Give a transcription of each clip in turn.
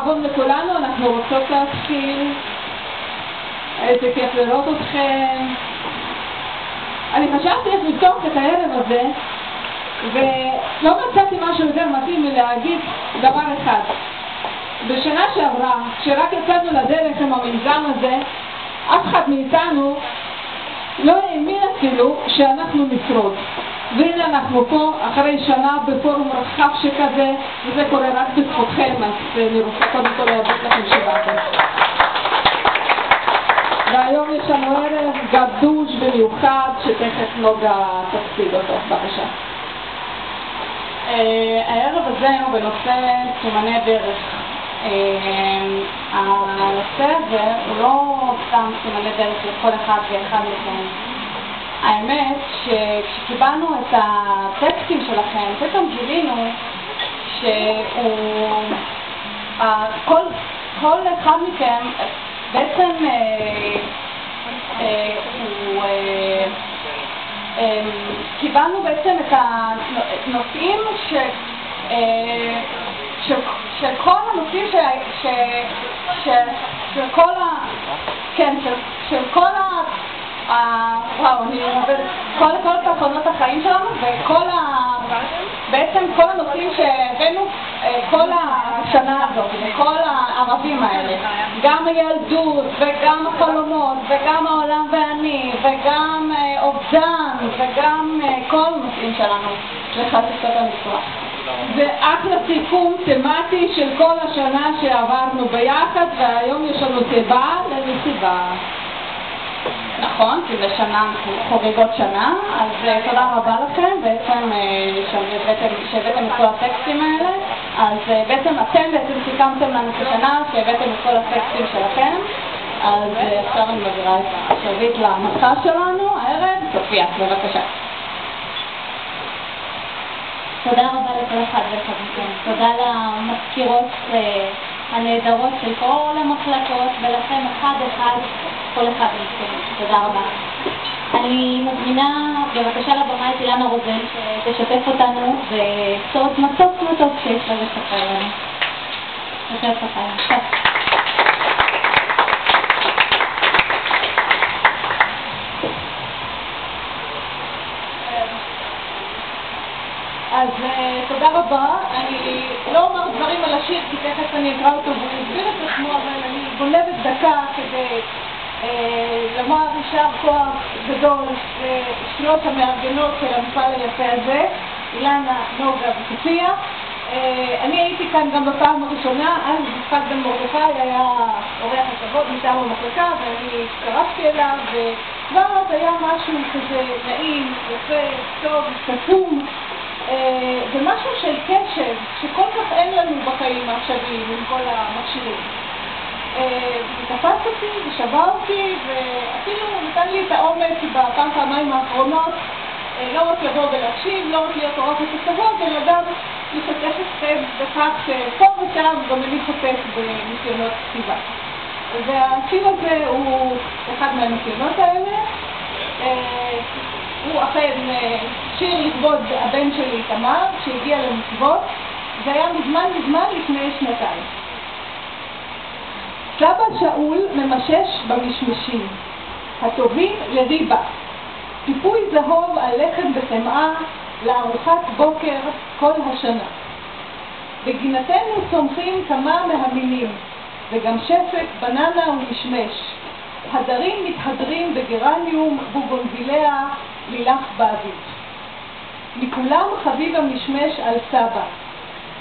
שלום לכולנו, אנחנו רוצות להתחיל. איזה כיף לראות אתכם. אני חשבתי איך לפתוח את הערב הזה, ולא מצאתי משהו יותר מתאים מלהגיד דבר אחד. בשנה שעברה, כשרק יצאנו לדרך עם המנזם הזה, אף אחד מאיתנו לא האמין אפילו שאנחנו נשרוד. והנה אנחנו פה אחרי שנה בפורום רחב שכזה, וזה קורה רק בזכותכם, אז אני רוצה קודם כל להודות לכם שבאתם. והיום יש לנו ערב גדוש במיוחד שתכף נוגה תפסיד אותו, בבקשה. הערב הזה הוא בנושא סימני דרך. הנושא הזה הוא לא סתם סימני דרך לכל אחד ואחד מכם. האמת שכשקיבלנו את הטקסטים שלכם, פתאום גילינו כל אחד מכם בעצם קיבלנו בעצם את הנושאים שכל הנושאים של כל תחנות החיים שלנו בעצם כל הנושאים שהבאנו כל השנה הזאת, כל הערבים האלה, גם הילדות וגם החלומות וגם העולם ואני וגם אובדן וגם כל הנושאים שלנו לחשיפות המזרח. זה אחלה סיכום תמטי של כל השנה שעברנו ביחד, והיום יש לנו סיבה למסיבה. נכון, כי זה שנה, חוגגות שנה, אז תודה רבה לכם, בעצם שהבאתם את כל הטקסטים האלה, אז בעצם אתם סיכמתם לנו את השנה שהבאתם את כל הטקסטים שלכם, אז עכשיו אני מעבירה את השרביט למנחה שלנו, הערב, סופיה, בבקשה. תודה רבה לכל אחד ואחד מכם, תודה למזכירות הנהדרות של כל המחלקות ולכם אחד אחד, כל אחד מכם, תודה רבה. אני מזמינה בבקשה לבמה את אילנה רוזן שתשתף אותנו בסוד מתוק שיש לה לספר לנו. תשתף אותנו. אז תודה רבה. אני לא אומר דברים על השיר כי תכף אני אקרא אותו והוא יסביר את עצמו, אבל אני גונבת דקה כדי לומר יישר כוח גדול לשלוש המארגנות של המפעל היפה הזה, אילנה, נוגה וסופיה. אני הייתי כאן גם בפעם הראשונה, אז יצחק בן מרדכי היה אורח הכבוד מטעם המחלקה ואני הצטרפתי אליו, וכבר אז היה משהו כזה נעים, יפה, טוב, סתום, ומשהו של קשב שכל כך אין לנו בחיים העכשוויים עם כל המכשירים. זה תפס אותי ושבר אותי ואפילו נתן לי את האומץ בפעמיים האחרונות לא רק לבוא ולהקשיב, לא רק להיות אורחת הכבוד, אלא גם לשתף אתכם בכך שפה ושם גם אני חופש בניסיונות כתיבה. והשיר הזה הוא אחד מהניסיונות האלה. הוא אכן שיר לכבוד הבן שלי תמר שהגיע למצוות, זה היה מזמן לפני שנתיים. סבא שאול ממשש במשמשים, הטובים לריבה, טיפוי זהוב על לחם בחמאה לארוחת בוקר כל השנה. בגינתנו צומחים כמה מהמינים, וגם שפק, בננה ומשמש. הדרים מתהדרים בגרניום בוגונביליה לילך באביב. מכולם חביב המשמש על סבא.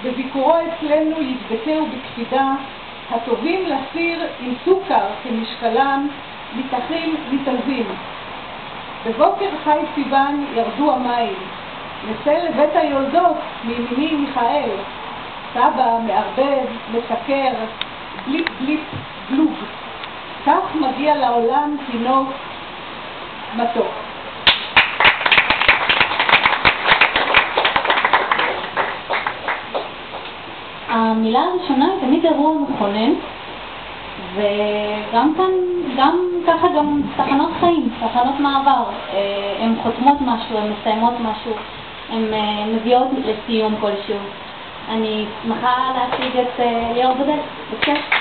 בביקורו אצלנו ידבקהו בקפידה, הטובים לסיר עם סוכר כמשקלם, מתחים מתלווים. בבוקר חי סיוון ירדו המים, נצא לבית היולדות מימיני מיכאל. סבא מערבב, מסקר, בליפ בליפ גלוג. כך מגיע לעולם תינוק מתוק. המילה הראשונה היא תמיד אירוע מכונן, וגם כאן, ככה גם תחנות חיים, תחנות מעבר. הן חותמות משהו, הן מסיימות משהו, הן מביאות לסיום כלשהו. אני שמחה להציג את ליאור בודד. בכיף.